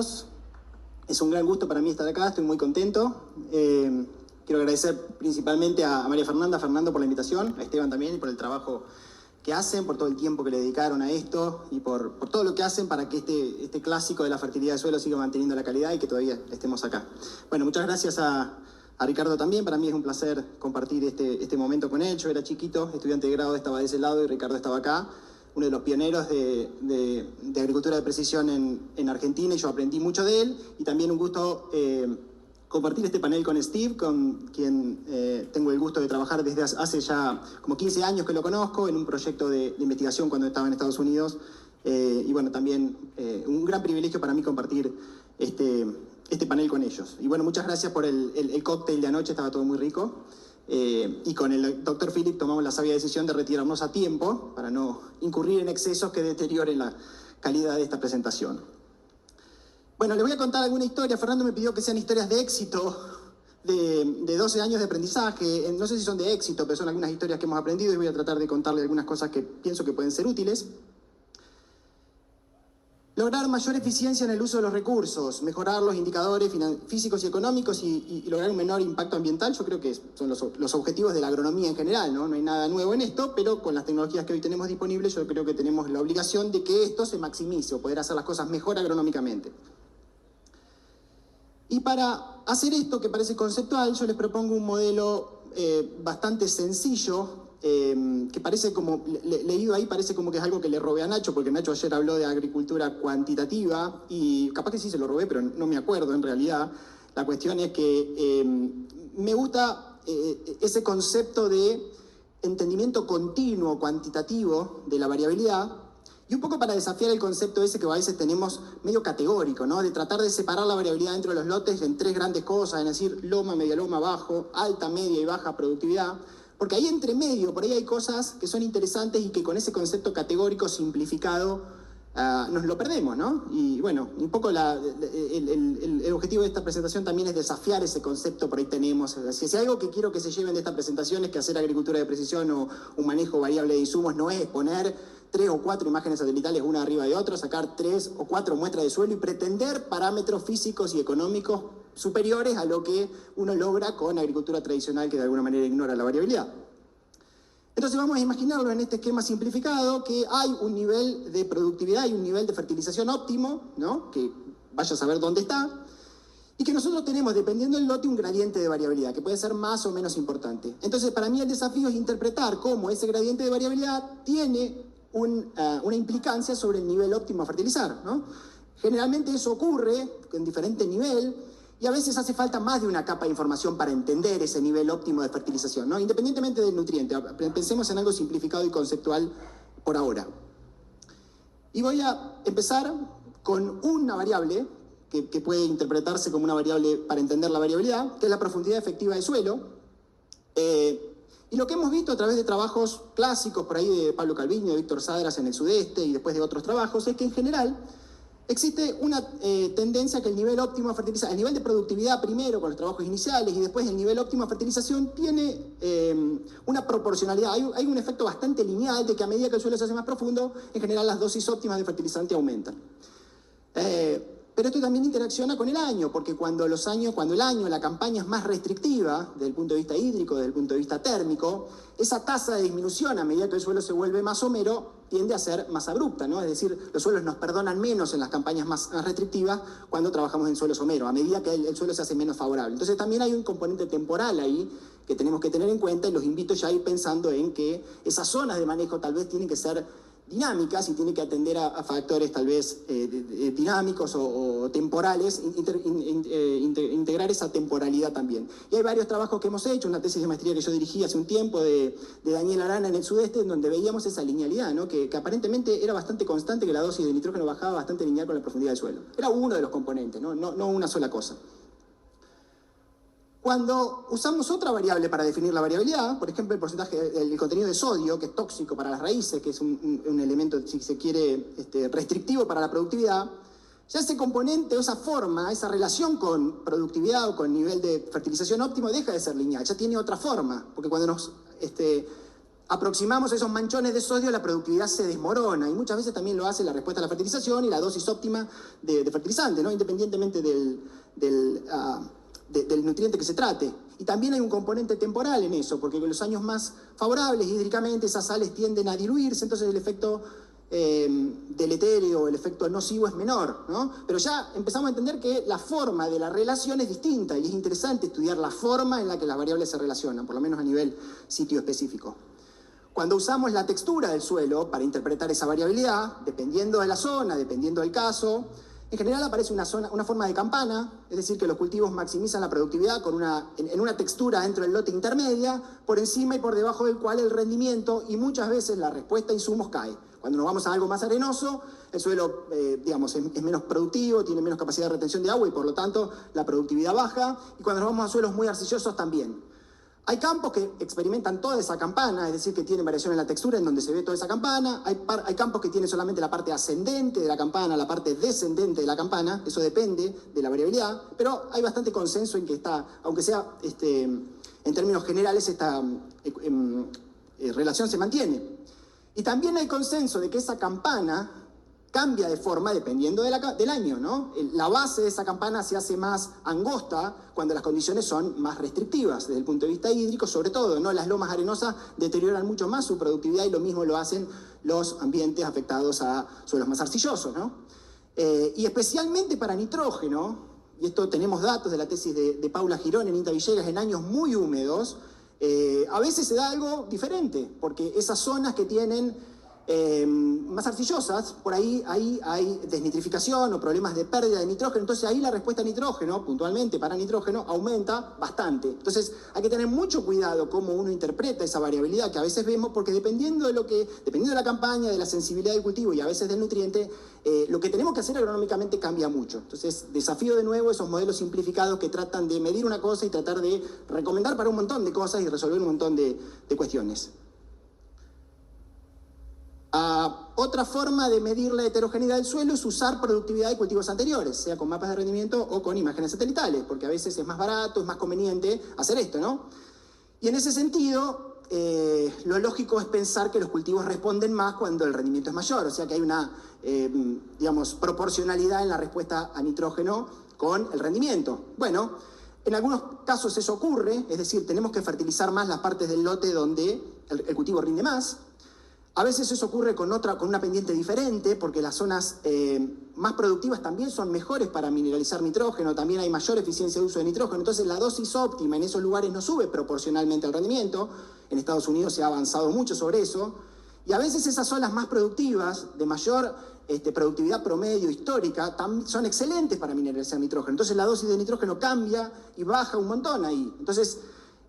Es un gran gusto para mí estar acá, estoy muy contento. Quiero agradecer principalmente a María Fernanda, a Fernando por la invitación, a Esteban también y por el trabajo que hacen, por todo el tiempo que le dedicaron a esto y por todo lo que hacen para que este clásico de la fertilidad de suelo siga manteniendo la calidad y que todavía estemos acá. Bueno, muchas gracias a Ricardo también, para mí es un placer compartir este momento con él. Yo era chiquito, estudiante de grado, estaba de ese lado y Ricardo estaba acá, uno de los pioneros de agricultura de precisión en Argentina, y yo aprendí mucho de él, y también un gusto compartir este panel con Steve, con quien tengo el gusto de trabajar desde hace ya como 15 años que lo conozco, en un proyecto de investigación cuando estaba en Estados Unidos, y bueno, también un gran privilegio para mí compartir este panel con ellos. Y bueno, muchas gracias por el cóctel de anoche, estaba todo muy rico. Y con el doctor Philip tomamos la sabia decisión de retirarnos a tiempo para no incurrir en excesos que deterioren la calidad de esta presentación. Bueno, les voy a contar alguna historia. Fernando me pidió que sean historias de éxito, de 12 años de aprendizaje. No sé si son de éxito, pero son algunas historias que hemos aprendido y voy a tratar de contarle algunas cosas que pienso que pueden ser útiles. Lograr mayor eficiencia en el uso de los recursos, mejorar los indicadores físicos y económicos y lograr un menor impacto ambiental, yo creo que son los objetivos de la agronomía en general, ¿no? No hay nada nuevo en esto, pero con las tecnologías que hoy tenemos disponibles, yo creo que tenemos la obligación de que esto se maximice o poder hacer las cosas mejor agronómicamente. Y para hacer esto, que parece conceptual, yo les propongo un modelo bastante sencillo, que parece como, leído ahí, parece como que es algo que le robé a Nacho, porque Nacho ayer habló de agricultura cuantitativa, y capaz que sí se lo robé, pero no me acuerdo en realidad. La cuestión es que me gusta ese concepto de entendimiento continuo, cuantitativo de la variabilidad, y un poco para desafiar el concepto ese que a veces tenemos medio categórico, ¿no? De tratar de separar la variabilidad dentro de los lotes en tres grandes cosas, es decir, loma, media loma, bajo, alta, media y baja productividad. Porque ahí entre medio, por ahí hay cosas que son interesantes y que con ese concepto categórico simplificado nos lo perdemos, ¿no? Y bueno, un poco el objetivo de esta presentación también es desafiar ese concepto. Por ahí tenemos, si hay algo que quiero que se lleven de esta presentación es que hacer agricultura de precisión o un manejo variable de insumos no es poner 3 o 4 imágenes satelitales una arriba de otra, sacar 3 o 4 muestras de suelo y pretender parámetros físicos y económicos superiores a lo que uno logra con agricultura tradicional, que de alguna manera ignora la variabilidad. Entonces vamos a imaginarlo en este esquema simplificado, que hay un nivel de productividad y un nivel de fertilización óptimo, ¿no? Que vaya a saber dónde está, y que nosotros tenemos, dependiendo del lote, un gradiente de variabilidad, que puede ser más o menos importante. Entonces, para mí el desafío es interpretar cómo ese gradiente de variabilidad tiene una implicancia sobre el nivel óptimo a fertilizar, ¿no? Generalmente eso ocurre en diferente nivel, y a veces hace falta más de una capa de información para entender ese nivel óptimo de fertilización, ¿no? Independientemente del nutriente. Pensemos en algo simplificado y conceptual por ahora. Y voy a empezar con una variable que puede interpretarse como una variable para entender la variabilidad, que es la profundidad efectiva de suelo. Y lo que hemos visto a través de trabajos clásicos, por ahí de Pablo Calviño, de Víctor Sadras en el sudeste y después de otros trabajos, es que en general existe una tendencia que el nivel óptimo a fertilizar, el nivel de productividad primero con los trabajos iniciales y después el nivel óptimo a fertilización tiene una proporcionalidad. Hay un efecto bastante lineal de que a medida que el suelo se hace más profundo, en general las dosis óptimas de fertilizante aumentan. Pero esto también interacciona con el año, porque cuando el año, la campaña es más restrictiva desde el punto de vista hídrico, desde el punto de vista térmico, esa tasa de disminución a medida que el suelo se vuelve más somero tiende a ser más abrupta, ¿no? Es decir, los suelos nos perdonan menos en las campañas más restrictivas cuando trabajamos en suelo somero, a medida que el suelo se hace menos favorable. Entonces también hay un componente temporal ahí que tenemos que tener en cuenta, y los invito ya a ir pensando en que esas zonas de manejo tal vez tienen que ser dinámicas y tiene que atender a factores tal vez dinámicos o temporales, integrar esa temporalidad también. Y hay varios trabajos que hemos hecho, una tesis de maestría que yo dirigí hace un tiempo de Daniel Arana en el sudeste, en donde veíamos esa linealidad, ¿no? que aparentemente era bastante constante, que la dosis de nitrógeno bajaba bastante lineal con la profundidad del suelo. Era uno de los componentes, no una sola cosa. Cuando usamos otra variable para definir la variabilidad, por ejemplo el contenido de sodio, que es tóxico para las raíces, que es un elemento, si se quiere, restrictivo para la productividad, ya ese componente o esa forma, esa relación con productividad o con nivel de fertilización óptimo deja de ser lineal, ya tiene otra forma, porque cuando nos aproximamos a esos manchones de sodio, la productividad se desmorona y muchas veces también lo hace la respuesta a la fertilización y la dosis óptima de fertilizante, ¿no? Independientemente del nutriente que se trate. Y también hay un componente temporal en eso, porque con los años más favorables hídricamente esas sales tienden a diluirse, entonces el efecto deleterio, el efecto nocivo es menor, ¿no? Pero ya empezamos a entender que la forma de la relación es distinta y es interesante estudiar la forma en la que las variables se relacionan, por lo menos a nivel sitio específico. Cuando usamos la textura del suelo para interpretar esa variabilidad, dependiendo de la zona, dependiendo del caso, en general aparece una forma de campana, es decir, que los cultivos maximizan la productividad en una textura dentro del lote intermedia, por encima y por debajo del cual el rendimiento y muchas veces la respuesta a insumos cae. Cuando nos vamos a algo más arenoso, el suelo es menos productivo, tiene menos capacidad de retención de agua y por lo tanto la productividad baja. Y cuando nos vamos a suelos muy arcillosos también. Hay campos que experimentan toda esa campana, es decir, que tienen variación en la textura en donde se ve toda esa campana. Hay campos que tienen solamente la parte ascendente de la campana, la parte descendente de la campana. Eso depende de la variabilidad, pero hay bastante consenso en que aunque sea en términos generales, esta relación se mantiene. Y también hay consenso de que esa campana cambia de forma dependiendo del año, ¿no? La base de esa campana se hace más angosta cuando las condiciones son más restrictivas desde el punto de vista hídrico, sobre todo, ¿no? Las lomas arenosas deterioran mucho más su productividad y lo mismo lo hacen los ambientes afectados a suelos más arcillosos, ¿no? Y especialmente para nitrógeno, y esto tenemos datos de la tesis de Paula Girón en INTA Villegas en años muy húmedos, a veces se da algo diferente, porque esas zonas que tienen más arcillosas, por ahí hay desnitrificación o problemas de pérdida de nitrógeno, entonces ahí la respuesta a nitrógeno, puntualmente para nitrógeno, aumenta bastante. Entonces hay que tener mucho cuidado cómo uno interpreta esa variabilidad que a veces vemos, porque dependiendo de la campaña, de la sensibilidad del cultivo y a veces del nutriente, lo que tenemos que hacer agronómicamente cambia mucho. Entonces desafío de nuevo esos modelos simplificados que tratan de medir una cosa y tratar de recomendar para un montón de cosas y resolver un montón de cuestiones. Otra forma de medir la heterogeneidad del suelo es usar productividad de cultivos anteriores, sea con mapas de rendimiento o con imágenes satelitales, porque a veces es más barato, es más conveniente hacer esto, ¿no? Y en ese sentido, lo lógico es pensar que los cultivos responden más cuando el rendimiento es mayor, o sea que hay una, proporcionalidad en la respuesta a nitrógeno con el rendimiento. Bueno, en algunos casos eso ocurre, es decir, tenemos que fertilizar más las partes del lote donde el cultivo rinde más. A veces eso ocurre con una pendiente diferente, porque las zonas más productivas también son mejores para mineralizar nitrógeno, también hay mayor eficiencia de uso de nitrógeno, entonces la dosis óptima en esos lugares no sube proporcionalmente al rendimiento. En Estados Unidos se ha avanzado mucho sobre eso, y a veces esas zonas más productivas, de mayor productividad promedio histórica, son excelentes para mineralizar nitrógeno, entonces la dosis de nitrógeno cambia y baja un montón ahí. Entonces,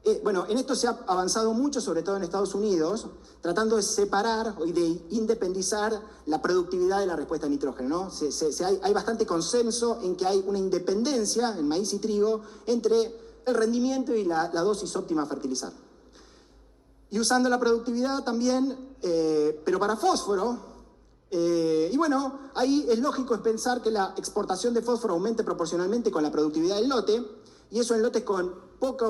en esto se ha avanzado mucho, sobre todo en Estados Unidos, tratando de separar y de independizar la productividad de la respuesta a nitrógeno, ¿no? Hay bastante consenso en que hay una independencia en maíz y trigo entre el rendimiento y la dosis óptima a fertilizar. Y usando la productividad también, pero para fósforo, y bueno, ahí es lógico pensar que la exportación de fósforo aumente proporcionalmente con la productividad del lote, y eso en lotes con poca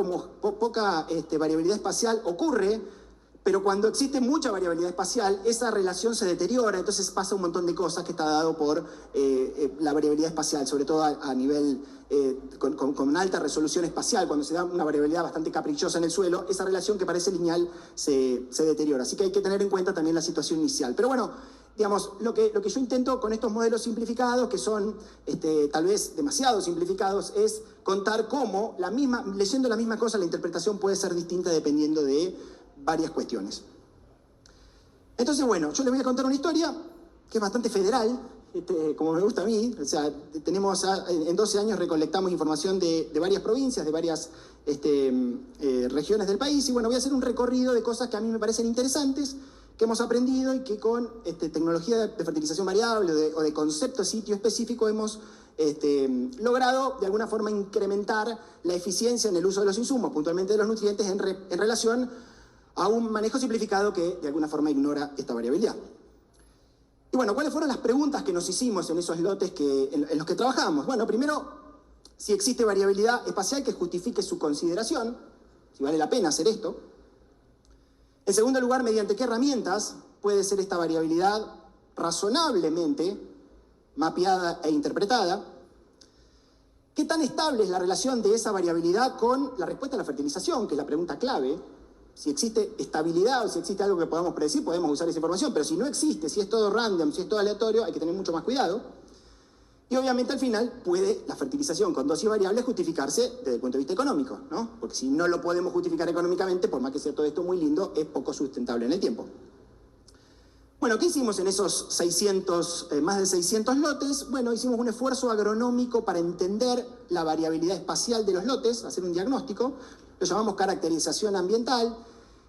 variabilidad espacial ocurre, pero cuando existe mucha variabilidad espacial, esa relación se deteriora, entonces pasa un montón de cosas que está dado por la variabilidad espacial, sobre todo a nivel con alta resolución espacial. Cuando se da una variabilidad bastante caprichosa en el suelo, esa relación que parece lineal se deteriora. Así que hay que tener en cuenta también la situación inicial. Pero bueno, digamos, lo que yo intento con estos modelos simplificados, que son tal vez demasiado simplificados, es contar cómo, leyendo la misma cosa, la interpretación puede ser distinta dependiendo de varias cuestiones. Entonces, bueno, yo les voy a contar una historia que es bastante federal, como me gusta a mí. O sea, en 12 años recolectamos información de varias provincias, de varias regiones del país, y bueno, voy a hacer un recorrido de cosas que a mí me parecen interesantes, que hemos aprendido y que con tecnología de fertilización variable o de concepto sitio específico hemos logrado de alguna forma incrementar la eficiencia en el uso de los insumos, puntualmente de los nutrientes, en relación a un manejo simplificado que de alguna forma ignora esta variabilidad. Y bueno, ¿cuáles fueron las preguntas que nos hicimos en esos lotes en los que trabajamos? Bueno, primero, si existe variabilidad espacial que justifique su consideración, si vale la pena hacer esto. En segundo lugar, mediante qué herramientas puede ser esta variabilidad razonablemente mapeada e interpretada. ¿Qué tan estable es la relación de esa variabilidad con la respuesta a la fertilización, que es la pregunta clave? Si existe estabilidad o si existe algo que podamos predecir, podemos usar esa información, pero si no existe, si es todo random, si es todo aleatorio, hay que tener mucho más cuidado. Y obviamente al final puede la fertilización con dosis variables justificarse desde el punto de vista económico, ¿no? Porque si no lo podemos justificar económicamente, por más que sea todo esto muy lindo, es poco sustentable en el tiempo. Bueno, ¿qué hicimos en esos más de 600 lotes? Bueno, hicimos un esfuerzo agronómico para entender la variabilidad espacial de los lotes, hacer un diagnóstico, lo llamamos caracterización ambiental,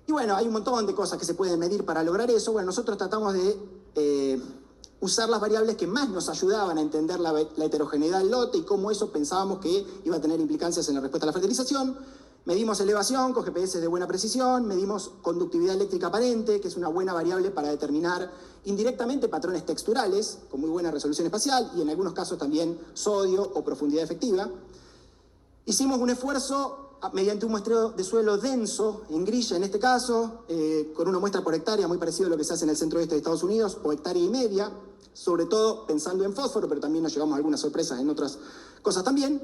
y bueno, hay un montón de cosas que se pueden medir para lograr eso. Bueno, nosotros tratamos de usar las variables que más nos ayudaban a entender la heterogeneidad del lote y cómo eso pensábamos que iba a tener implicancias en la respuesta a la fertilización. Medimos elevación con GPS de buena precisión, medimos conductividad eléctrica aparente, que es una buena variable para determinar indirectamente patrones texturales, con muy buena resolución espacial, y en algunos casos también sodio o profundidad efectiva. Hicimos un esfuerzo mediante un muestreo de suelo denso, en grilla en este caso, con una muestra por hectárea, muy parecido a lo que se hace en el centro-oeste de Estados Unidos, o hectárea y media, sobre todo pensando en fósforo, pero también nos llevamos algunas sorpresas en otras cosas también.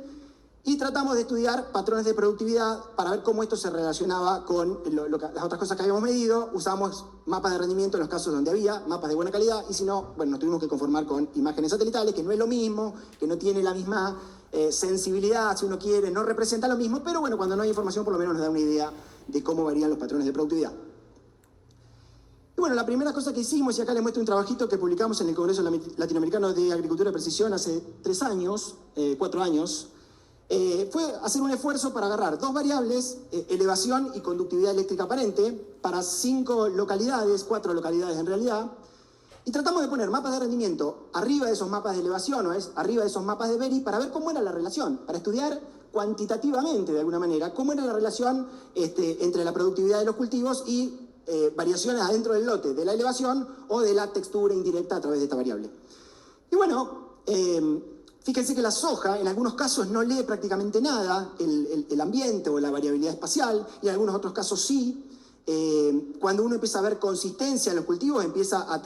Y tratamos de estudiar patrones de productividad para ver cómo esto se relacionaba con las otras cosas que habíamos medido. Usamos mapas de rendimiento en los casos donde había mapas de buena calidad, y si no, bueno, nos tuvimos que conformar con imágenes satelitales, que no es lo mismo, que no tiene la misma sensibilidad, si uno quiere, no representa lo mismo, pero bueno, cuando no hay información por lo menos nos da una idea de cómo varían los patrones de productividad. Y bueno, la primera cosa que hicimos, y acá les muestro un trabajito que publicamos en el Congreso Latinoamericano de Agricultura de Precisión hace 4 años, fue hacer un esfuerzo para agarrar dos variables, elevación y conductividad eléctrica aparente, para 4 localidades en realidad, y tratamos de poner mapas de rendimiento arriba de esos mapas de elevación, arriba de esos mapas de Berry, para ver cómo era la relación, para estudiar cuantitativamente de alguna manera cómo era la relación entre la productividad de los cultivos y variaciones adentro del lote, de la elevación o de la textura indirecta a través de esta variable. Y bueno, fíjense que la soja en algunos casos no lee prácticamente nada el ambiente o la variabilidad espacial, y en algunos otros casos sí. Cuando uno empieza a ver consistencia en los cultivos, empieza a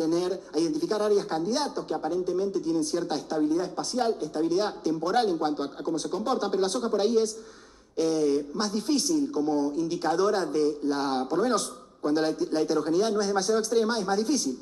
identificar áreas candidatos que aparentemente tienen cierta estabilidad espacial, estabilidad temporal en cuanto a cómo se comportan, pero la soja por ahí es más difícil como indicadora por lo menos cuando la heterogeneidad no es demasiado extrema, es más difícil.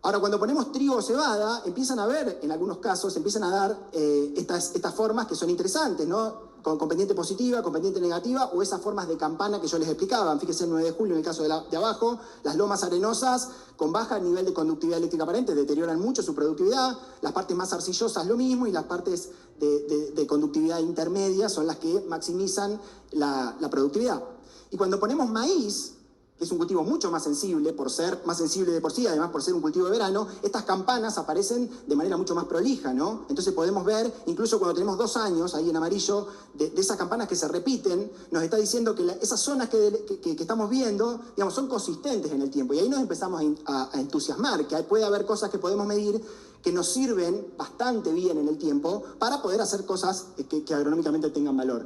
Ahora, cuando ponemos trigo o cebada, empiezan a ver, en algunos casos, empiezan a dar estas formas que son interesantes, ¿no? Con pendiente positiva, con pendiente negativa, o esas formas de campana que yo les explicaba. Fíjense el 9 de julio en el caso de abajo, las lomas arenosas con baja nivel de conductividad eléctrica aparente deterioran mucho su productividad, las partes más arcillosas lo mismo, y las partes de conductividad intermedia son las que maximizan la productividad. Y cuando ponemos maíz, que es un cultivo mucho más sensible, por ser más sensible de por sí, además por ser un cultivo de verano, estas campanas aparecen de manera mucho más prolija, ¿no? Entonces podemos ver, incluso cuando tenemos 2 años, ahí en amarillo, de esas campanas que se repiten, nos está diciendo que esas zonas que estamos viendo, digamos, son consistentes en el tiempo. Y ahí nos empezamos a entusiasmar, que puede haber cosas que podemos medir que nos sirven bastante bien en el tiempo para poder hacer cosas que agronómicamente tengan valor.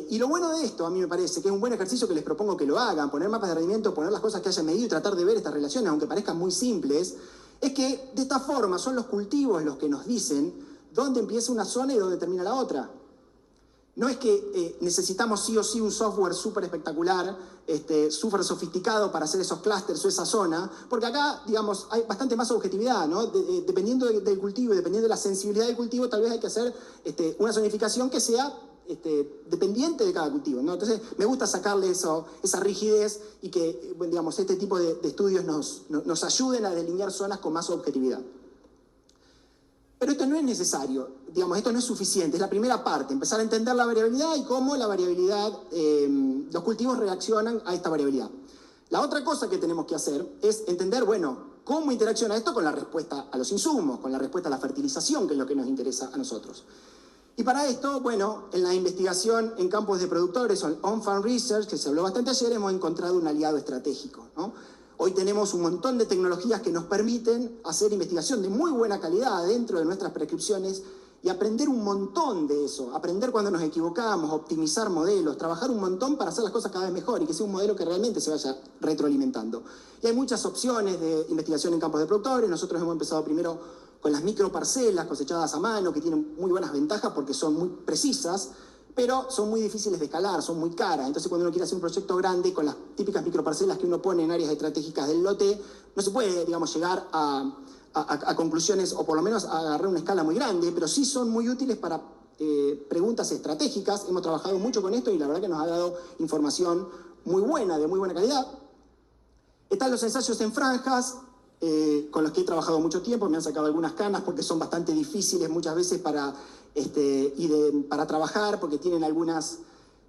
Y lo bueno de esto, a mí me parece, que es un buen ejercicio que les propongo que lo hagan, poner mapas de rendimiento, poner las cosas que hayan medido y tratar de ver estas relaciones, aunque parezcan muy simples, es que de esta forma son los cultivos los que nos dicen dónde empieza una zona y dónde termina la otra. No es que necesitamos sí o sí un software súper espectacular, súper sofisticado para hacer esos clústeres o esa zona, porque acá, digamos, hay bastante más objetividad, ¿no? Dependiendo del cultivo y dependiendo de la sensibilidad del cultivo, tal vez hay que hacer una zonificación que sea dependiente de cada cultivo, ¿no? Entonces me gusta sacarle esa rigidez y que, bueno, digamos, este tipo de estudios nos ayuden a delinear zonas con más objetividad. Pero esto no es necesario, digamos, esto no es suficiente, es la primera parte, empezar a entender la variabilidad y cómo la variabilidad, los cultivos reaccionan a esta variabilidad. La otra cosa que tenemos que hacer es entender, bueno, cómo interacciona esto con la respuesta a los insumos, con la respuesta a la fertilización, que es lo que nos interesa a nosotros. Y para esto, bueno, en la investigación en campos de productores, o on-farm research, que se habló bastante ayer, hemos encontrado un aliado estratégico, ¿no? Hoy tenemos un montón de tecnologías que nos permiten hacer investigación de muy buena calidad dentro de nuestras prescripciones y aprender un montón de eso, aprender cuando nos equivocamos, optimizar modelos, trabajar un montón para hacer las cosas cada vez mejor y que sea un modelo que realmente se vaya retroalimentando. Y hay muchas opciones de investigación en campos de productores. Nosotros hemos empezado primero con las microparcelas cosechadas a mano, que tienen muy buenas ventajas porque son muy precisas, pero son muy difíciles de escalar, son muy caras. Entonces, cuando uno quiere hacer un proyecto grande con las típicas microparcelas que uno pone en áreas estratégicas del lote, no se puede, digamos, llegar a conclusiones, o por lo menos a agarrar una escala muy grande, pero sí son muy útiles para preguntas estratégicas. Hemos trabajado mucho con esto y la verdad que nos ha dado información muy buena, de muy buena calidad. Están los ensayos en franjas, con los que he trabajado mucho tiempo. Me han sacado algunas canas porque son bastante difíciles muchas veces para trabajar, porque tienen algunos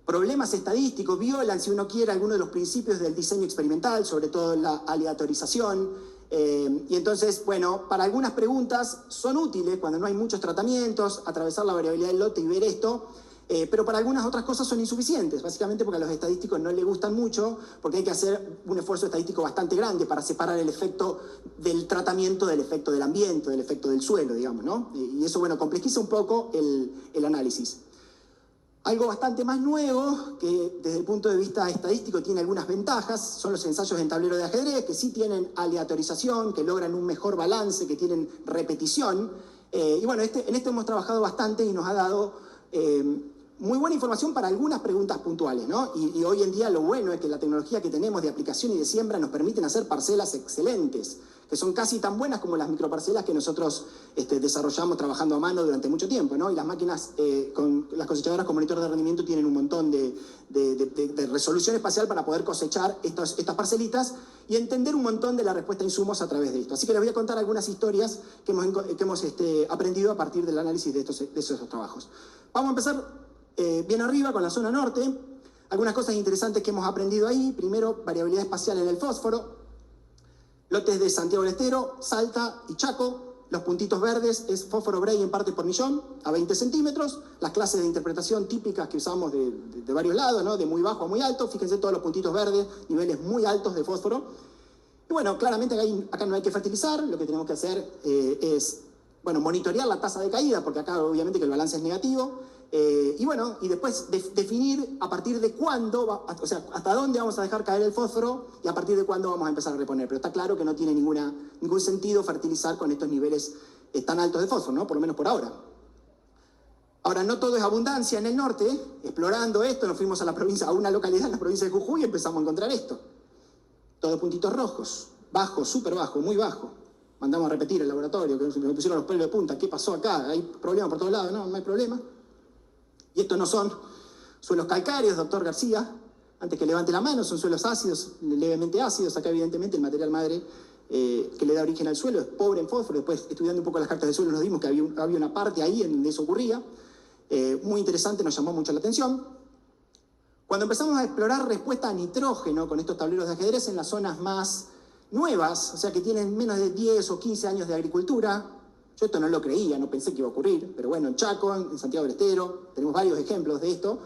problemas estadísticos, violan, si uno quiere, algunos de los principios del diseño experimental, sobre todo la aleatorización. Y entonces, bueno, para algunas preguntas son útiles cuando no hay muchos tratamientos, atravesar la variabilidad del lote y ver esto, pero para algunas otras cosas son insuficientes, básicamente porque a los estadísticos no les gustan mucho, porque hay que hacer un esfuerzo estadístico bastante grande para separar el efecto del tratamiento del efecto del ambiente, del efecto del suelo, digamos, ¿no? Y eso, bueno, complejiza un poco el análisis. Algo bastante más nuevo, que desde el punto de vista estadístico tiene algunas ventajas, son los ensayos en tablero de ajedrez, que sí tienen aleatorización, que logran un mejor balance, que tienen repetición. Y bueno, en esto hemos trabajado bastante y nos ha dado muy buena información para algunas preguntas puntuales, ¿no? Y hoy en día lo bueno es que la tecnología que tenemos de aplicación y de siembra nos permiten hacer parcelas excelentes, que son casi tan buenas como las microparcelas que nosotros desarrollamos trabajando a mano durante mucho tiempo, ¿no? Y las máquinas, con las cosechadoras con monitor de rendimiento, tienen un montón de resolución espacial para poder cosechar estas parcelitas y entender un montón de la respuesta a insumos a través de esto. Así que les voy a contar algunas historias que hemos aprendido a partir del análisis de esos trabajos. Vamos a empezar bien arriba con la zona norte. Algunas cosas interesantes que hemos aprendido ahí. Primero, variabilidad espacial en el fósforo. Lotes de Santiago del Estero, Salta y Chaco. Los puntitos verdes es fósforo Bray en parte por millón, a 20 centímetros. Las clases de interpretación típicas que usamos de varios lados, ¿no? De muy bajo a muy alto. Fíjense todos los puntitos verdes, niveles muy altos de fósforo. Y bueno, claramente acá no hay que fertilizar. Lo que tenemos que hacer es, bueno, monitorear la tasa de caída, porque acá obviamente que el balance es negativo. Y bueno, y después definir a partir de cuándo, o sea, hasta dónde vamos a dejar caer el fósforo y a partir de cuándo vamos a empezar a reponer. Pero está claro que no tiene ningún sentido fertilizar con estos niveles tan altos de fósforo, ¿no? Por lo menos por ahora. Ahora, no todo es abundancia en el norte. Explorando esto, nos fuimos a una localidad en la provincia de Jujuy y empezamos a encontrar esto. Todos puntitos rojos, bajo, súper bajo, muy bajo. Mandamos a repetir el laboratorio, que me pusieron los pelos de punta. ¿Qué pasó acá? ¿Hay problemas por todos lados? No, no hay problema. Y estos no son suelos calcáreos, doctor García, antes que levante la mano, son suelos ácidos, levemente ácidos. Acá evidentemente el material madre que le da origen al suelo es pobre en fósforo. Después, estudiando un poco las cartas de suelo, nos dimos que había una parte ahí en donde eso ocurría. Muy interesante, nos llamó mucho la atención. Cuando empezamos a explorar respuesta a nitrógeno con estos tableros de ajedrez en las zonas más nuevas, o sea que tienen menos de 10 o 15 años de agricultura, yo esto no lo creía, no pensé que iba a ocurrir, pero bueno, en Chaco, en Santiago del Estero, tenemos varios ejemplos de esto.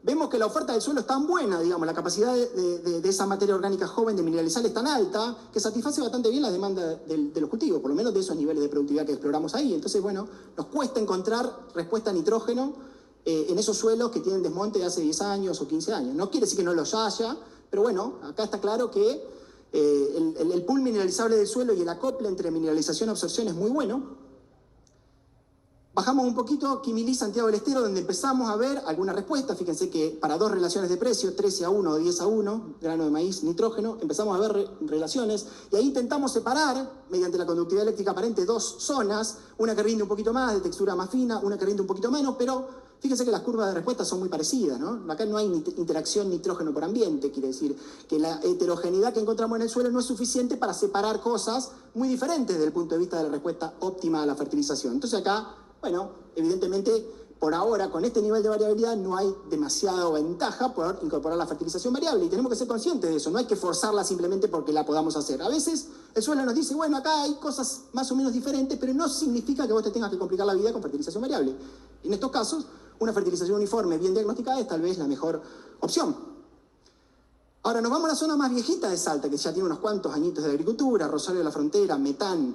Vemos que la oferta del suelo es tan buena, digamos, la capacidad de esa materia orgánica joven de mineralizar es tan alta, que satisface bastante bien la demanda de los cultivos, por lo menos de esos niveles de productividad que exploramos ahí. Entonces, bueno, nos cuesta encontrar respuesta a nitrógeno en esos suelos que tienen desmonte de hace 10 años o 15 años. No quiere decir que no los haya, pero bueno, acá está claro que el pool mineralizable del suelo y el acople entre mineralización y absorción es muy bueno. Bajamos un poquito, Quimilí, Santiago del Estero, donde empezamos a ver alguna respuesta. Fíjense que para dos relaciones de precio, 13:1 o 10:1, grano de maíz, nitrógeno, empezamos a ver relaciones y ahí intentamos separar, mediante la conductividad eléctrica aparente, dos zonas, una que rinde un poquito más, de textura más fina, una que rinde un poquito menos, pero fíjense que las curvas de respuesta son muy parecidas, ¿no? Acá no hay interacción nitrógeno por ambiente, quiere decir que la heterogeneidad que encontramos en el suelo no es suficiente para separar cosas muy diferentes desde el punto de vista de la respuesta óptima a la fertilización. Entonces acá, bueno, evidentemente, por ahora, con este nivel de variabilidad, no hay demasiada ventaja por incorporar la fertilización variable. Y tenemos que ser conscientes de eso. No hay que forzarla simplemente porque la podamos hacer. A veces el suelo nos dice, bueno, acá hay cosas más o menos diferentes, pero no significa que vos te tengas que complicar la vida con fertilización variable. En estos casos, una fertilización uniforme, bien diagnosticada, es tal vez la mejor opción. Ahora, nos vamos a la zona más viejita de Salta, que ya tiene unos cuantos añitos de agricultura, Rosario de la Frontera, Metán,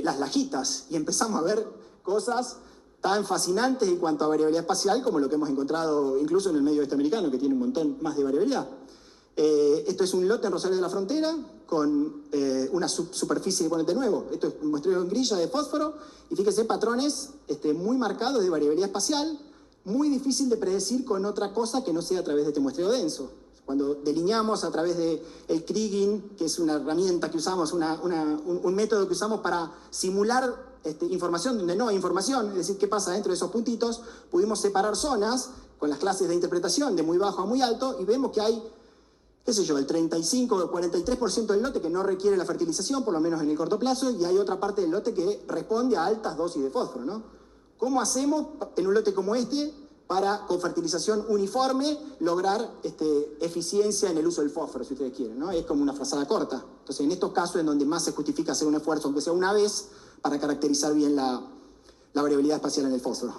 Las Lajitas, y empezamos a ver cosas tan fascinantes en cuanto a variabilidad espacial como lo que hemos encontrado incluso en el medio oeste americano, que tiene un montón más de variabilidad. Esto es un lote en Rosario de la Frontera con una superficie, bueno, de nuevo, esto es un muestreo en grilla de fósforo, y fíjense patrones muy marcados de variabilidad espacial, muy difícil de predecir con otra cosa que no sea a través de este muestreo denso. Cuando delineamos a través del Kriging, que es una herramienta que usamos, un método que usamos para simular información donde no hay información, es decir, qué pasa dentro de esos puntitos, pudimos separar zonas con las clases de interpretación de muy bajo a muy alto y vemos que hay, qué sé yo, el 35 o 43% del lote que no requiere la fertilización, por lo menos en el corto plazo, y hay otra parte del lote que responde a altas dosis de fósforo, ¿no? ¿Cómo hacemos en un lote como este para, con fertilización uniforme, lograr eficiencia en el uso del fósforo, si ustedes quieren, ¿no? Es como una frazada corta. Entonces, en estos casos en donde más se justifica hacer un esfuerzo, aunque sea una vez, para caracterizar bien la variabilidad espacial en el fósforo.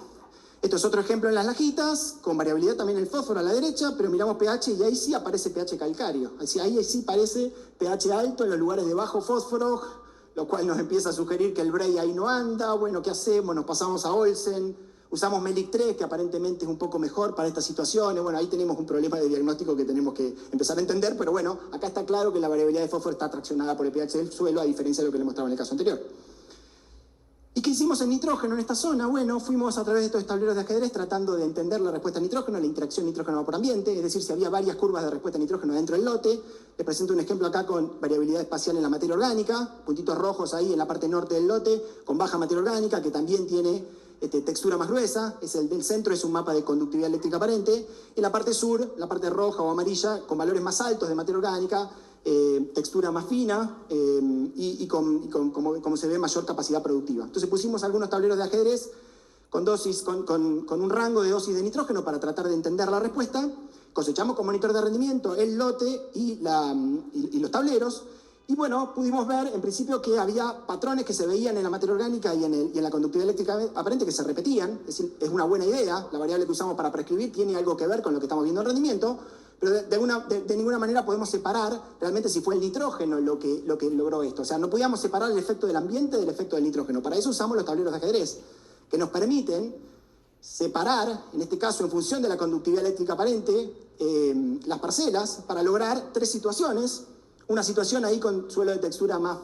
Esto es otro ejemplo en las lajitas, con variabilidad también en el fósforo a la derecha, pero miramos pH y ahí sí aparece pH calcáreo. Ahí sí parece pH alto en los lugares de bajo fósforo, lo cual nos empieza a sugerir que el Bray ahí no anda. Bueno, ¿qué hacemos? Nos pasamos a Olsen, usamos Melic 3, que aparentemente es un poco mejor para estas situaciones. Bueno, ahí tenemos un problema de diagnóstico que tenemos que empezar a entender, pero bueno, acá está claro que la variabilidad de fósforo está traccionada por el pH del suelo, a diferencia de lo que le mostraba en el caso anterior. ¿Y qué hicimos en nitrógeno en esta zona? Bueno, fuimos a través de estos tableros de ajedrez tratando de entender la respuesta a nitrógeno, la interacción nitrógeno por ambiente, es decir, si había varias curvas de respuesta a nitrógeno dentro del lote. Les presento un ejemplo acá con variabilidad espacial en la materia orgánica, puntitos rojos ahí en la parte norte del lote, con baja materia orgánica, que también tiene textura más gruesa, es el del centro, es un mapa de conductividad eléctrica aparente. En la parte sur, la parte roja o amarilla, con valores más altos de materia orgánica, textura más fina y como se ve, mayor capacidad productiva. Entonces pusimos algunos tableros de ajedrez con un rango de dosis de nitrógeno para tratar de entender la respuesta. Cosechamos con monitor de rendimiento el lote y los tableros. Y bueno, pudimos ver en principio que había patrones que se veían en la materia orgánica y en la conductividad eléctrica aparente que se repetían. Es decir, es una buena idea. La variable que usamos para prescribir tiene algo que ver con lo que estamos viendo en rendimiento. Pero de ninguna manera podemos separar realmente si fue el nitrógeno lo que logró esto. O sea, no podíamos separar el efecto del ambiente del efecto del nitrógeno. Para eso usamos los tableros de ajedrez, que nos permiten separar, en este caso en función de la conductividad eléctrica aparente, las parcelas para lograr tres situaciones. Una situación ahí con suelo de textura más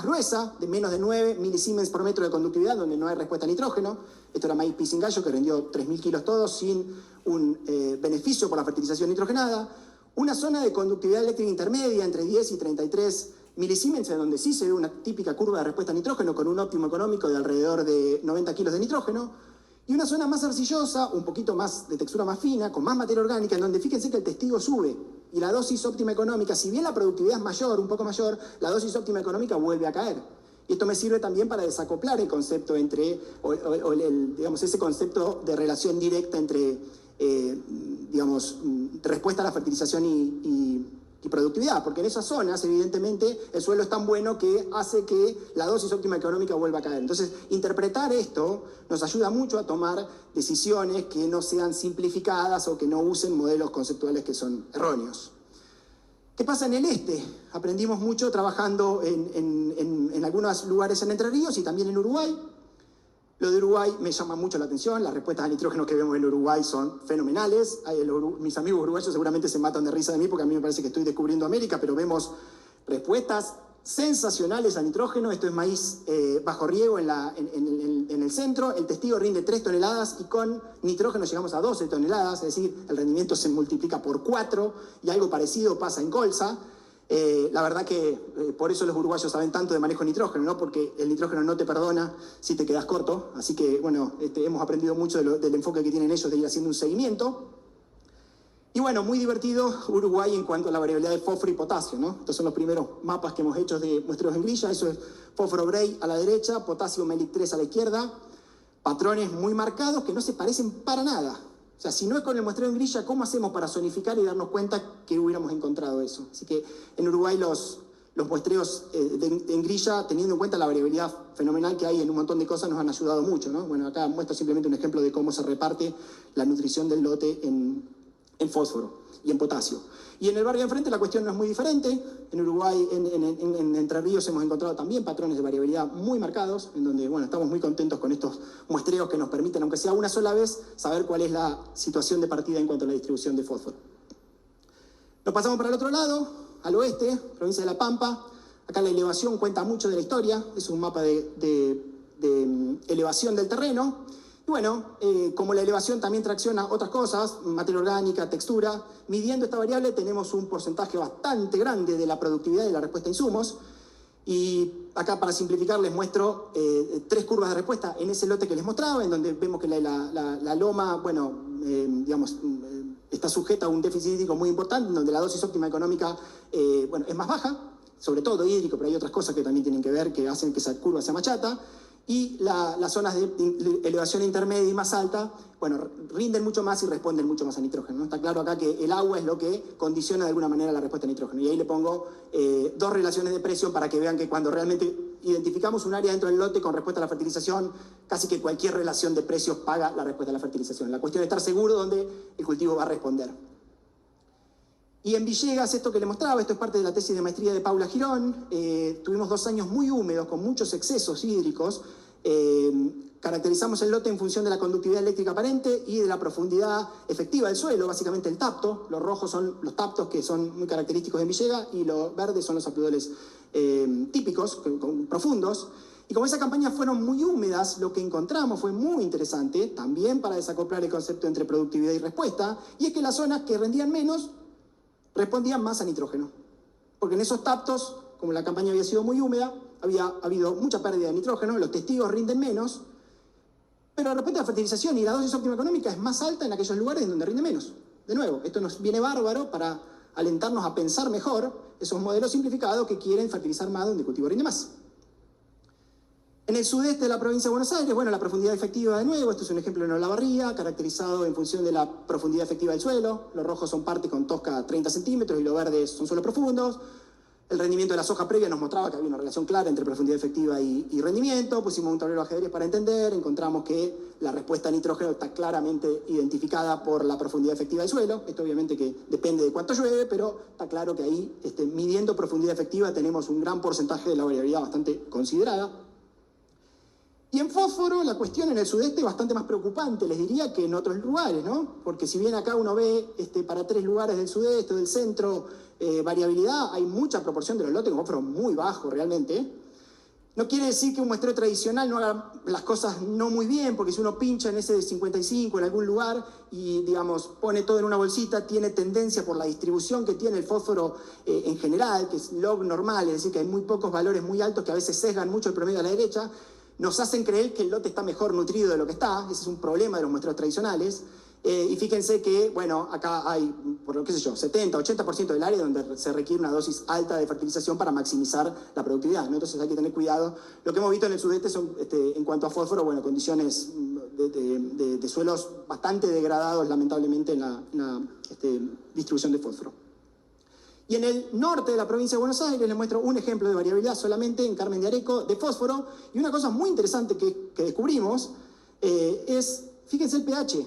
gruesa, de menos de 9 milisiemens por metro de conductividad, donde no hay respuesta a nitrógeno. Esto era maíz pisingallo, que rindió 3.000 kilos todos, sin un beneficio por la fertilización nitrogenada. Una zona de conductividad eléctrica intermedia, entre 10 y 33 milisiemens, en donde sí se ve una típica curva de respuesta a nitrógeno, con un óptimo económico de alrededor de 90 kilos de nitrógeno. Y una zona más arcillosa, un poquito más de textura más fina, con más materia orgánica, en donde fíjense que el testigo sube. Y la dosis óptima económica, si bien la productividad es mayor, un poco mayor, la dosis óptima económica vuelve a caer. Y esto me sirve también para desacoplar el concepto digamos, ese concepto de relación directa entre, respuesta a la fertilización y productividad, porque en esas zonas, evidentemente, el suelo es tan bueno que hace que la dosis óptima económica vuelva a caer. Entonces, interpretar esto nos ayuda mucho a tomar decisiones que no sean simplificadas o que no usen modelos conceptuales que son erróneos. ¿Qué pasa en el este? Aprendimos mucho trabajando en algunos lugares en Entre Ríos y también en Uruguay. Lo de Uruguay me llama mucho la atención, las respuestas a nitrógeno que vemos en Uruguay son fenomenales. Mis amigos uruguayos seguramente se matan de risa de mí porque a mí me parece que estoy descubriendo América, pero vemos respuestas sensacionales a nitrógeno. Esto es maíz bajo riego en el centro, el testigo rinde 3 toneladas y con nitrógeno llegamos a 12 toneladas, es decir, el rendimiento se multiplica por 4 y algo parecido pasa en colza. La verdad que por eso los uruguayos saben tanto de manejo de nitrógeno, ¿no? Porque el nitrógeno no te perdona si te quedas corto. Así que, bueno, hemos aprendido mucho del enfoque que tienen ellos de ir haciendo un seguimiento. Y bueno, muy divertido Uruguay en cuanto a la variabilidad de fósforo y potasio, ¿no? Estos son los primeros mapas que hemos hecho de muestreos en grilla. Eso es fósforo Bray a la derecha, potasio Melic 3 a la izquierda. Patrones muy marcados que no se parecen para nada. O sea, si no es con el muestreo en grilla, ¿cómo hacemos para zonificar y darnos cuenta que hubiéramos encontrado eso? Así que en Uruguay los muestreos en grilla, teniendo en cuenta la variabilidad fenomenal que hay en un montón de cosas, nos han ayudado mucho, ¿no? Bueno, acá muestro simplemente un ejemplo de cómo se reparte la nutrición del lote en en fósforo y en potasio. Y en el barrio de enfrente la cuestión no es muy diferente. En Uruguay, en Entre Ríos hemos encontrado también patrones de variabilidad muy marcados, en donde, bueno, estamos muy contentos con estos muestreos que nos permiten, aunque sea una sola vez, saber cuál es la situación de partida en cuanto a la distribución de fósforo. Nos pasamos para el otro lado, al oeste, provincia de La Pampa. Acá la elevación cuenta mucho de la historia, es un mapa de elevación del terreno. Y bueno, como la elevación también tracciona otras cosas, materia orgánica, textura, midiendo esta variable tenemos un porcentaje bastante grande de la productividad y la respuesta a insumos. Y acá, para simplificar, les muestro 3 curvas de respuesta en ese lote que les mostraba, en donde vemos que la loma, bueno, está sujeta a un déficit hídrico muy importante, en donde la dosis óptima económica bueno, es más baja, sobre todo hídrico, pero hay otras cosas que también tienen que ver, que hacen que esa curva sea más chata. Y las zonas de elevación intermedia y más alta, bueno, rinden mucho más y responden mucho más a nitrógeno, ¿no? Está claro acá que el agua es lo que condiciona de alguna manera la respuesta a nitrógeno. Y ahí le pongo 2 relaciones de precio para que vean que cuando realmente identificamos un área dentro del lote con respuesta a la fertilización, casi que cualquier relación de precios paga la respuesta a la fertilización. La cuestión es estar seguro donde el cultivo va a responder. Y en Villegas, esto que le mostraba, esto es parte de la tesis de maestría de Paula Girón, tuvimos 2 años muy húmedos, con muchos excesos hídricos. Caracterizamos el lote en función de la conductividad eléctrica aparente y de la profundidad efectiva del suelo, básicamente el tapto. Los rojos son los taptos, que son muy característicos de Villegas, y los verdes son los alveoles típicos, profundos. Y como esas campañas fueron muy húmedas, lo que encontramos fue muy interesante, también para desacoplar el concepto entre productividad y respuesta, y es que las zonas que rendían menos respondían más a nitrógeno. Porque en esos taptos, como la campaña había sido muy húmeda, había habido mucha pérdida de nitrógeno, los testigos rinden menos, pero de repente la fertilización y la dosis óptima económica es más alta en aquellos lugares donde rinde menos. De nuevo, esto nos viene bárbaro para alentarnos a pensar mejor esos modelos simplificados que quieren fertilizar más donde el cultivo rinde más. En el sudeste de la provincia de Buenos Aires, bueno, la profundidad efectiva de nuevo, esto es un ejemplo de una Olavarría, caracterizado en función de la profundidad efectiva del suelo. Los rojos son parte con tosca 30 centímetros y los verdes son suelos profundos. El rendimiento de la soja previa nos mostraba que había una relación clara entre profundidad efectiva y rendimiento. Pusimos un tablero de ajedrez para entender, encontramos que la respuesta a nitrógeno está claramente identificada por la profundidad efectiva del suelo. Esto obviamente que depende de cuánto llueve, pero está claro que ahí, midiendo profundidad efectiva, tenemos un gran porcentaje de la variabilidad bastante considerada. Y en fósforo la cuestión en el sudeste es bastante más preocupante, les diría, que en otros lugares, ¿no? Porque si bien acá uno ve para 3 lugares del sudeste o del centro variabilidad, hay mucha proporción de los lotes con fósforo muy bajo realmente. No quiere decir que un muestreo tradicional no haga las cosas no muy bien, porque si uno pincha en ese de 55 en algún lugar y, digamos, pone todo en una bolsita, tiene tendencia por la distribución que tiene el fósforo en general, que es log normal, es decir, que hay muy pocos valores muy altos que a veces sesgan mucho el promedio a la derecha, nos hacen creer que el lote está mejor nutrido de lo que está. Ese es un problema de los muestreos tradicionales. Y fíjense que, bueno, acá hay, por lo que sé yo, 70, 80% del área donde se requiere una dosis alta de fertilización para maximizar la productividad, ¿no? Entonces hay que tener cuidado. Lo que hemos visto en el sudeste son, en cuanto a fósforo, bueno, condiciones de suelos bastante degradados, lamentablemente, en la distribución de fósforo. Y en el norte de la provincia de Buenos Aires les muestro un ejemplo de variabilidad solamente en Carmen de Areco de fósforo. Y una cosa muy interesante que descubrimos es, fíjense el pH,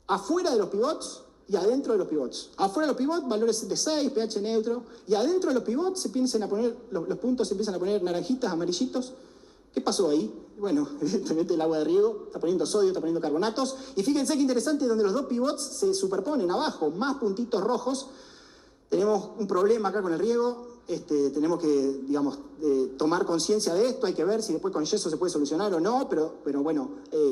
afuera de los pivots y adentro de los pivots. Afuera de los pivots, valores de 6, pH neutro, y adentro de los pivots se empiezan a poner, los puntos se empiezan a poner naranjitas, amarillitos. ¿Qué pasó ahí? Bueno, evidentemente el agua de riego está poniendo sodio, está poniendo carbonatos. Y fíjense qué interesante, donde los 2 pivots se superponen abajo, más puntitos rojos. Tenemos un problema acá con el riego, tenemos que, digamos, tomar conciencia de esto, hay que ver si después con yeso se puede solucionar o no, pero bueno,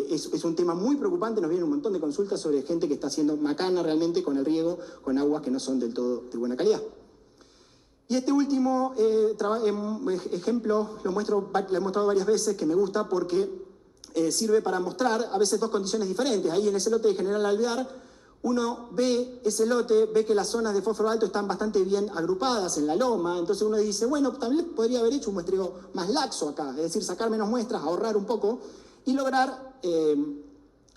es un tema muy preocupante, nos vienen un montón de consultas sobre gente que está haciendo macana realmente con el riego, con aguas que no son del todo de buena calidad. Y este último ejemplo lo he mostrado varias veces, que me gusta porque sirve para mostrar a veces 2 condiciones diferentes. Ahí en ese lote de General Alvear, uno ve ese lote, ve que las zonas de fósforo alto están bastante bien agrupadas en la loma, entonces uno dice, bueno, también podría haber hecho un muestreo más laxo acá, es decir, sacar menos muestras, ahorrar un poco y lograr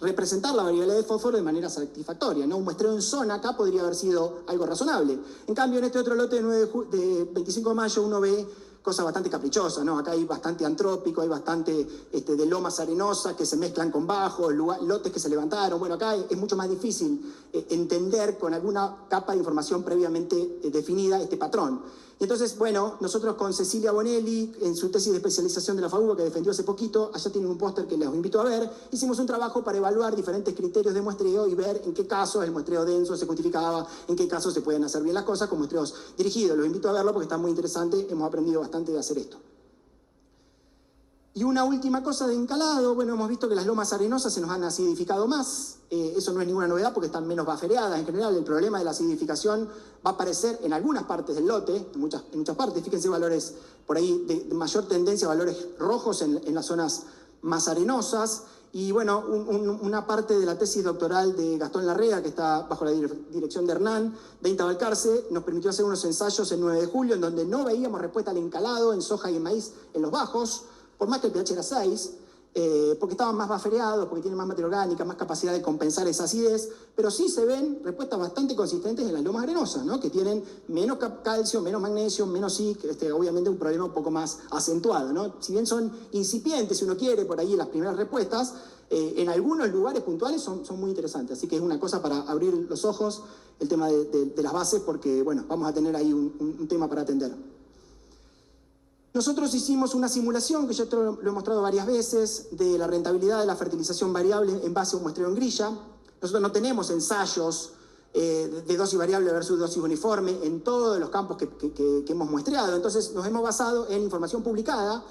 representar la variabilidad de fósforo de manera satisfactoria, ¿no? Un muestreo en zona acá podría haber sido algo razonable. En cambio, en este otro lote de 25 de mayo uno ve cosas bastante caprichosas, ¿no? Acá hay bastante antrópico, hay bastante de lomas arenosas que se mezclan con bajos, lotes que se levantaron. Bueno, acá es mucho más difícil entender con alguna capa de información previamente definida este patrón. Y entonces, bueno, nosotros con Cecilia Bonelli, en su tesis de especialización de la FAUBA que defendió hace poquito, allá tienen un póster que les invito a ver, hicimos un trabajo para evaluar diferentes criterios de muestreo y ver en qué casos el muestreo denso se justificaba, en qué casos se pueden hacer bien las cosas con muestreos dirigidos. Los invito a verlo porque está muy interesante, hemos aprendido bastante de hacer esto. Y una última cosa de encalado, bueno, hemos visto que las lomas arenosas se nos han acidificado más, eso no es ninguna novedad porque están menos bafereadas. En general, el problema de la acidificación va a aparecer en algunas partes del lote, en muchas partes, fíjense valores por ahí de mayor tendencia, valores rojos en las zonas más arenosas. Y bueno, una parte de la tesis doctoral de Gastón Larrea, que está bajo la dirección de Hernán, de INTA Balcarce, nos permitió hacer unos ensayos el 9 de julio, en donde no veíamos respuesta al encalado en soja y en maíz en los bajos, por más que el pH era 6, porque estaban más bafereados, porque tienen más materia orgánica, más capacidad de compensar esa acidez, pero sí se ven respuestas bastante consistentes en las lomas arenosas, ¿no? Que tienen menos calcio, menos magnesio, menos zinc, obviamente un problema un poco más acentuado, ¿no? Si bien son incipientes, si uno quiere, por ahí las primeras respuestas, en algunos lugares puntuales son muy interesantes, así que es una cosa para abrir los ojos, el tema de las bases, porque, bueno, vamos a tener ahí un tema para atender. Nosotros hicimos una simulación, que yo lo he mostrado varias veces, de la rentabilidad de la fertilización variable en base a un muestreo en grilla. Nosotros no tenemos ensayos de dosis variable versus dosis uniforme en todos los campos que hemos muestreado. Entonces nos hemos basado en información publicada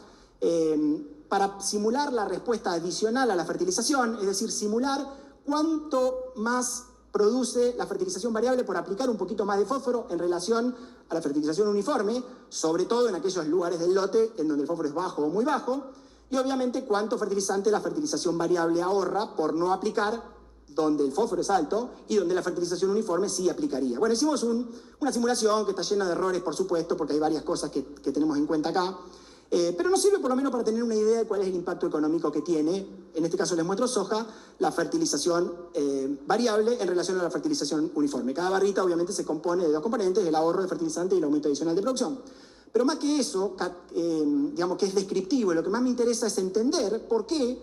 para simular la respuesta adicional a la fertilización, es decir, simular cuánto más produce la fertilización variable por aplicar un poquito más de fósforo en relación a la fertilización uniforme, sobre todo en aquellos lugares del lote en donde el fósforo es bajo o muy bajo, y obviamente cuánto fertilizante la fertilización variable ahorra por no aplicar donde el fósforo es alto y donde la fertilización uniforme sí aplicaría. Bueno, hicimos una simulación que está llena de errores, por supuesto, porque hay varias cosas que tenemos en cuenta acá, pero nos sirve por lo menos para tener una idea de cuál es el impacto económico que tiene, en este caso les muestro soja, la fertilización variable en relación a la fertilización uniforme. Cada barrita obviamente se compone de dos componentes, el ahorro de fertilizante y el aumento adicional de producción. Pero más que eso, digamos que es descriptivo, y lo que más me interesa es entender por qué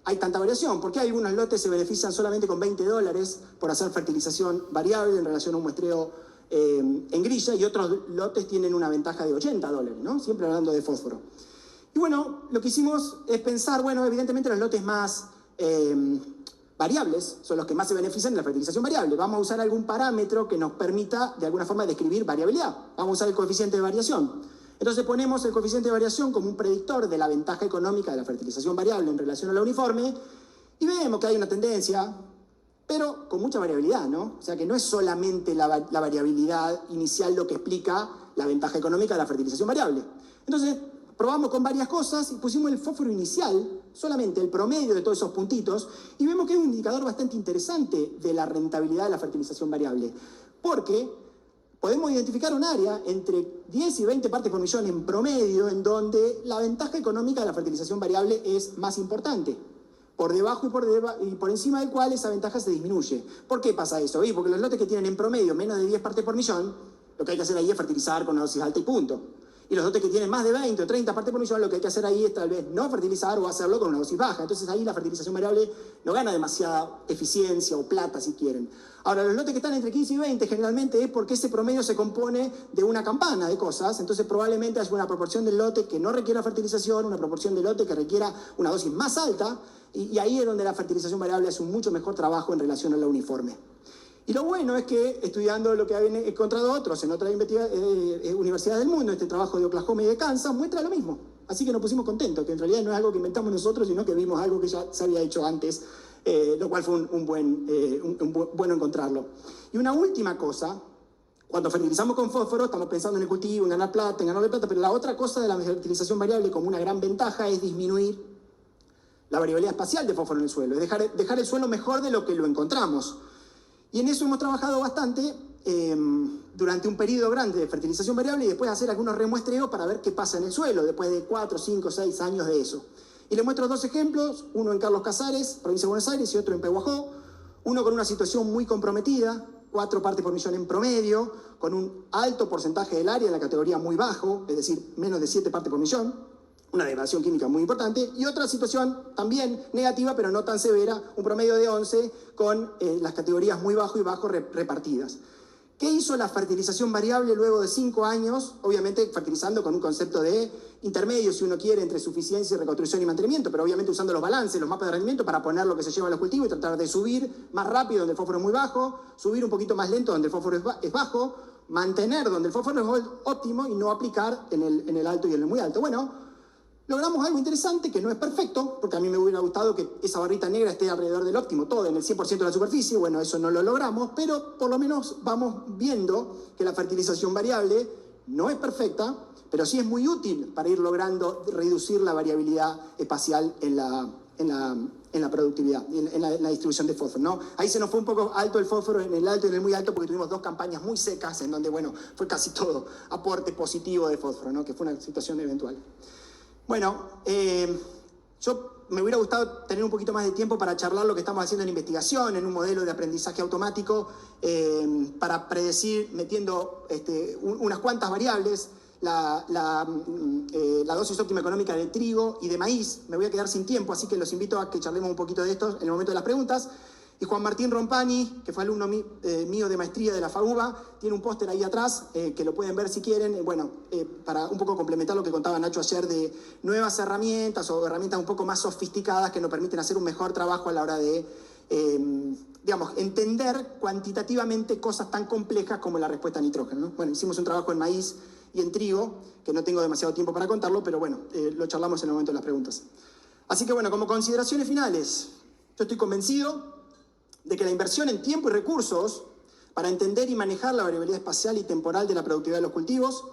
hay tanta variación, por qué algunos lotes se benefician solamente con $20 por hacer fertilización variable en relación a un muestreo en grilla, y otros lotes tienen una ventaja de $80, ¿no? Siempre hablando de fósforo. Y bueno, lo que hicimos es pensar, bueno, evidentemente los lotes más variables son los que más se benefician de la fertilización variable. Vamos a usar algún parámetro que nos permita de alguna forma describir variabilidad. Vamos a usar el coeficiente de variación. Entonces ponemos el coeficiente de variación como un predictor de la ventaja económica de la fertilización variable en relación a la uniforme, y vemos que hay una tendencia, pero con mucha variabilidad, ¿no? O sea que no es solamente la variabilidad inicial lo que explica la ventaja económica de la fertilización variable. Entonces probamos con varias cosas y pusimos el fósforo inicial, solamente el promedio de todos esos puntitos, y vemos que es un indicador bastante interesante de la rentabilidad de la fertilización variable, porque podemos identificar un área entre 10 y 20 partes por millón en promedio en donde la ventaja económica de la fertilización variable es más importante, por debajo y por encima del cual esa ventaja se disminuye. ¿Por qué pasa eso? Porque los lotes que tienen en promedio menos de 10 partes por millón, lo que hay que hacer ahí es fertilizar con una dosis alta y punto. Y los lotes que tienen más de 20 o 30 partes por millón, lo que hay que hacer ahí es tal vez no fertilizar o hacerlo con una dosis baja. Entonces ahí la fertilización variable no gana demasiada eficiencia o plata, si quieren. Ahora, los lotes que están entre 15 y 20 generalmente es porque ese promedio se compone de una campana de cosas. Entonces probablemente haya una proporción del lote que no requiera fertilización, una proporción del lote que requiera una dosis más alta, y ahí es donde la fertilización variable hace un mucho mejor trabajo en relación a la uniforme. Y lo bueno es que, estudiando lo que habían encontrado otros en otras universidades del mundo, este trabajo de Oklahoma y de Kansas muestra lo mismo. Así que nos pusimos contentos, que en realidad no es algo que inventamos nosotros, sino que vimos algo que ya se había hecho antes, lo cual fue bueno encontrarlo. Y una última cosa, cuando fertilizamos con fósforo, estamos pensando en el cultivo, en ganar plata, pero la otra cosa de la fertilización variable como una gran ventaja es disminuir la variabilidad espacial de fósforo en el suelo, es dejar el suelo mejor de lo que lo encontramos. Y en eso hemos trabajado bastante durante un periodo grande de fertilización variable y después hacer algunos remuestreos para ver qué pasa en el suelo después de 4, 5, 6 años de eso. Y les muestro dos ejemplos, uno en Carlos Casares, provincia de Buenos Aires, y otro en Pehuajó, uno con una situación muy comprometida, 4 partes por millón en promedio, con un alto porcentaje del área en la categoría muy bajo, es decir, menos de 7 partes por millón, una degradación química muy importante, y otra situación también negativa, pero no tan severa, un promedio de 11 con las categorías muy bajo y bajo repartidas. ¿Qué hizo la fertilización variable luego de 5 años? Obviamente fertilizando con un concepto de intermedio, si uno quiere, entre suficiencia, reconstrucción y mantenimiento, pero obviamente usando los balances, los mapas de rendimiento para poner lo que se lleva a los cultivos y tratar de subir más rápido donde el fósforo es muy bajo, subir un poquito más lento donde el fósforo es bajo, mantener donde el fósforo es óptimo y no aplicar en el alto y en el muy alto. Bueno, logramos algo interesante que no es perfecto, porque a mí me hubiera gustado que esa barrita negra esté alrededor del óptimo, todo en el 100% de la superficie. Bueno, eso no lo logramos, pero por lo menos vamos viendo que la fertilización variable no es perfecta, pero sí es muy útil para ir logrando reducir la variabilidad espacial en la productividad, en la distribución de fósforo, ¿no? Ahí se nos fue un poco alto el fósforo en el alto y en el muy alto porque tuvimos 2 campañas muy secas en donde, bueno, fue casi todo aporte positivo de fósforo, ¿no? Que fue una situación eventual. Bueno, yo me hubiera gustado tener un poquito más de tiempo para charlar lo que estamos haciendo en investigación, en un modelo de aprendizaje automático, para predecir, metiendo unas cuantas variables, la dosis óptima económica de trigo y de maíz. Me voy a quedar sin tiempo, así que los invito a que charlemos un poquito de esto en el momento de las preguntas. Y Juan Martín Rompani, que fue alumno mío de maestría de la FAUBA, tiene un póster ahí atrás, que lo pueden ver si quieren, para un poco complementar lo que contaba Nacho ayer de nuevas herramientas o herramientas un poco más sofisticadas que nos permiten hacer un mejor trabajo a la hora de, entender cuantitativamente cosas tan complejas como la respuesta a nitrógeno, ¿no? Bueno, hicimos un trabajo en maíz y en trigo, que no tengo demasiado tiempo para contarlo, pero bueno, lo charlamos en el momento de las preguntas. Así que bueno, como consideraciones finales, yo estoy convencido de que la inversión en tiempo y recursos para entender y manejar la variabilidad espacial y temporal de la productividad de los cultivos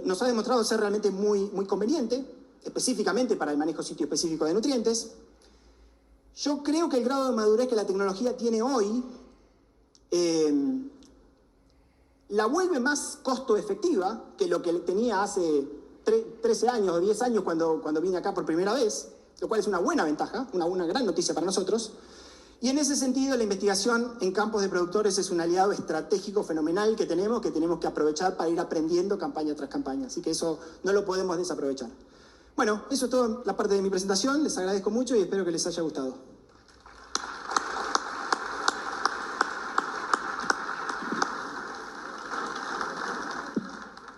nos ha demostrado ser realmente muy, muy conveniente, específicamente para el manejo sitio específico de nutrientes. Yo creo que el grado de madurez que la tecnología tiene hoy la vuelve más costo efectiva que lo que tenía hace 13 años o 10 años cuando vine acá por primera vez, lo cual es una buena ventaja, una gran noticia para nosotros. Y en ese sentido, la investigación en campos de productores es un aliado estratégico fenomenal que tenemos que aprovechar para ir aprendiendo campaña tras campaña. Así que eso no lo podemos desaprovechar. Bueno, eso es todo la parte de mi presentación. Les agradezco mucho y espero que les haya gustado.